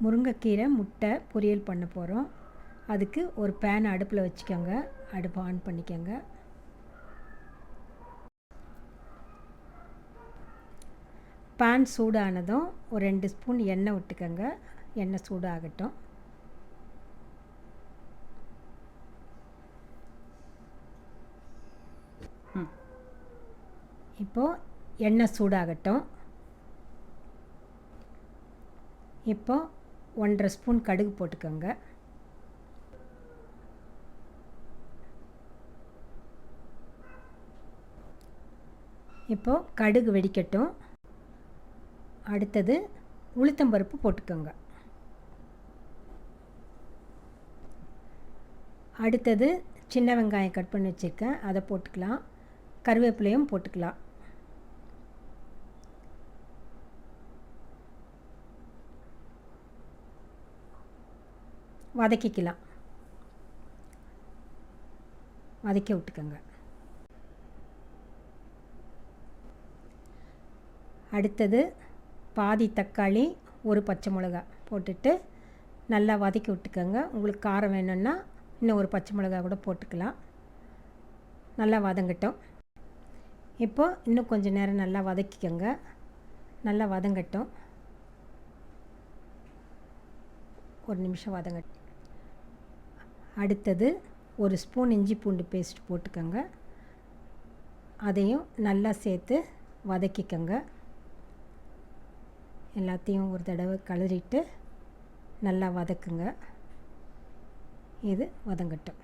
முருங்கைக்கீரை முட்டை பொரியல் பண்ண போகிறோம். அதுக்கு ஒரு பேன் அடுப்பில் வச்சுக்கோங்க. அடுப்பு ஆன் பண்ணிக்கோங்க. பேன் சூடானதும் ஒரு 2 ஸ்பூன் எண்ணெய் விட்டுக்கோங்க. எண்ணெய் சூடாகட்டும். இப்போது எண்ணெய் சூடாகட்டும். இப்போ 1.5 ஸ்பூன் கடுகு போட்டுக்கோங்க. இப்போது கடுகு வெடிக்கட்டும். அடுத்தது உளுத்தம்பருப்பு போட்டுக்கோங்க. அடுத்தது சின்ன வெங்காயம் கட் பண்ணி வச்சுருக்கேன், அதை போட்டுக்கலாம். கருவேப்பிலையும் போட்டுக்கலாம். வதக்கிக்கலாம். வதக்கி விட்டுக்கோங்க. அடுத்தது பாதி தக்காளி, ஒரு பச்சை மிளகாய் போட்டுட்டு நல்லா வதக்கி விட்டுக்கோங்க. உங்களுக்கு காரம் வேணும்னா இன்னும் ஒரு பச்சை மிளகாய் கூட போட்டுக்கலாம். நல்லா வதங்கட்டும். இப்போது இன்னும் கொஞ்சம் நேரம் நல்லா வதக்கிக்கோங்க. நல்லா வதங்கட்டும். ஒரு நிமிஷம் வதங்கட்டும். அடுத்தது ஒரு ஸ்பூன் இஞ்சி பூண்டு பேஸ்ட் போட்டுக்கோங்க. அதையும் நல்லா சேர்த்து வதக்கிக்கோங்க. எல்லாத்தையும் ஒரு தடவை கலரிட்டு நல்லா வதக்குங்க. இது வதங்கட்டும்.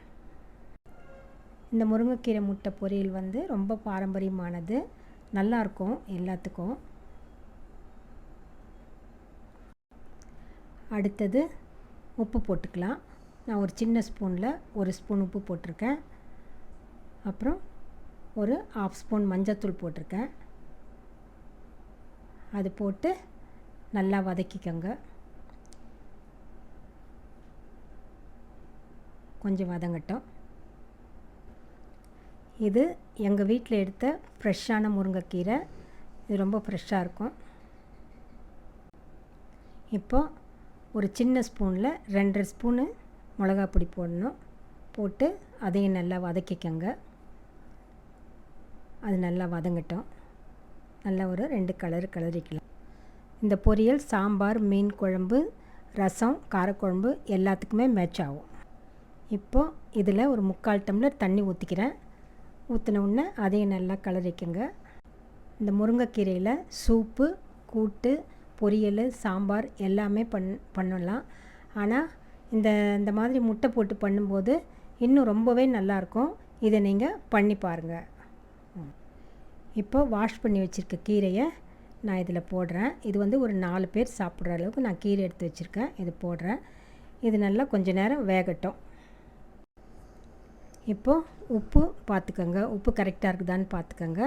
இந்த முருங்கைக்கீரை முட்டை பொரியல் ரொம்ப பாரம்பரியமானது, நல்லாயிருக்கும் எல்லாத்துக்கும். அடுத்தது உப்பு போட்டுக்கலாம். நான் ஒரு சின்ன ஸ்பூனில் ஒரு ஸ்பூன் உப்பு போட்டிருக்கேன். அப்புறம் ஒரு 1/2 ஸ்பூன் மஞ்சள்தூள் போட்டிருக்கேன். அது போட்டு நல்லா வதக்கிக்கோங்க. கொஞ்சம் வதங்கட்டும். இது எங்கள் வீட்டில் எடுத்த ஃப்ரெஷ்ஷான முருங்கைக்கீரை. இது ரொம்ப ஃப்ரெஷ்ஷாக இருக்கும். இப்போது ஒரு சின்ன ஸ்பூனில் 2.5 ஸ்பூனு மிளகாய் பொடி போடணும். போட்டு அதையும் நல்லா வதக்கிக்கோங்க. அது நல்லா வதங்கட்டும். நல்லா ஒரு 2 கலரிக்கலாம். இந்த பொரியல் சாம்பார், மீன் குழம்பு, ரசம், காரக்குழம்பு எல்லாத்துக்குமே மேட்ச் ஆகும். இப்போது இதில் ஒரு 3/4 டம்ளர் தண்ணி ஊற்றிக்கிறேன். ஊற்றின உடனே அதையும் நல்லா கலரிக்கோங்க. இந்த முருங்கைக்கீரையில் சூப்பு, கூட்டு, பொரியல், சாம்பார் எல்லாமே பண்ணலாம். ஆனால் இந்த மாதிரி முட்டை போட்டு பண்ணும்போது இன்னும் ரொம்பவே நல்லாயிருக்கும். இதை நீங்கள் பண்ணி பாருங்கள். இப்போ வாஷ் பண்ணி வச்சுருக்க கீரையை நான் இதில் போடுறேன். இது ஒரு 4 பேர் சாப்பிட்ற அளவுக்கு நான் கீரை எடுத்து வச்சுருக்கேன். இது போடுறேன். இது நல்லா கொஞ்சம் நேரம் வேகட்டும். இப்போது உப்பு பார்த்துக்கோங்க. உப்பு கரெக்டாக இருக்குதான்னு பார்த்துக்கோங்க.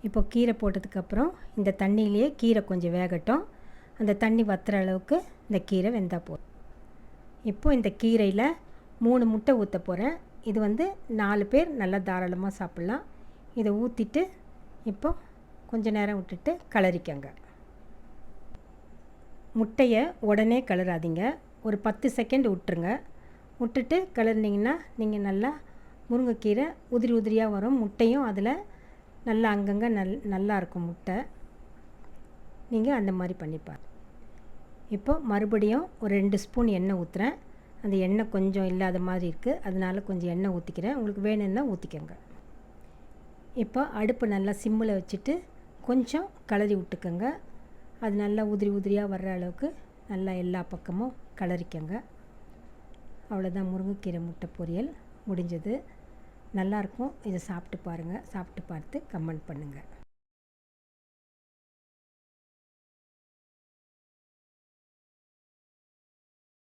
இப்போ கீரை போட்டதுக்கப்புறம் இந்த தண்ணியிலேயே கீரை கொஞ்சம் வேகட்டும். அந்த தண்ணி வற்றுற அளவுக்கு இந்த கீரை வெந்தால் போதும். இப்போது இந்த கீரையில் 3 முட்டை ஊற்ற போகிறேன். இது 4 பேர் நல்லா தாராளமாக சாப்பிட்லாம். இதை ஊற்றிட்டு இப்போ கொஞ்சம் நேரம் விட்டுட்டு கலரிக்கங்க. முட்டையை உடனே கலராதீங்க. ஒரு 10 செகண்ட் விட்டுருங்க. விட்டுட்டு கலர்னிங்கன்னா நீங்கள் நல்லா முருங்கைக்கீரை உதிரி உதிரியாக வரும். முட்டையும் அதில் நல்லா அங்கங்கே நல்லாயிருக்கும் முட்டை. நீங்கள் அந்த மாதிரி பண்ணிப்பார். இப்போ மறுபடியும் ஒரு 2 ஸ்பூன் எண்ணெய் ஊற்றுறேன். அந்த எண்ணெய் கொஞ்சம் இல்லாத மாதிரி இருக்குது, அதனால் கொஞ்சம் எண்ணெய் ஊற்றிக்கிறேன். உங்களுக்கு வேணும்னா ஊற்றிக்கோங்க. இப்போ அடுப்பு நல்லா சிம்மில் வச்சுட்டு கொஞ்சம் கலரி விட்டுக்கோங்க. அது நல்லா உதிரி உதிரியாக வர்ற அளவுக்கு நல்லா எல்லா பக்கமும் கலரிக்கோங்க. அவ்வளோதான், முருங்கைக்கீரை முட்டை பொரியல் முடிஞ்சது. நல்லாயிருக்கும். இதை சாப்பிட்டு பாருங்கள். சாப்பிட்டு பார்த்து கமெண்ட் பண்ணுங்கள்.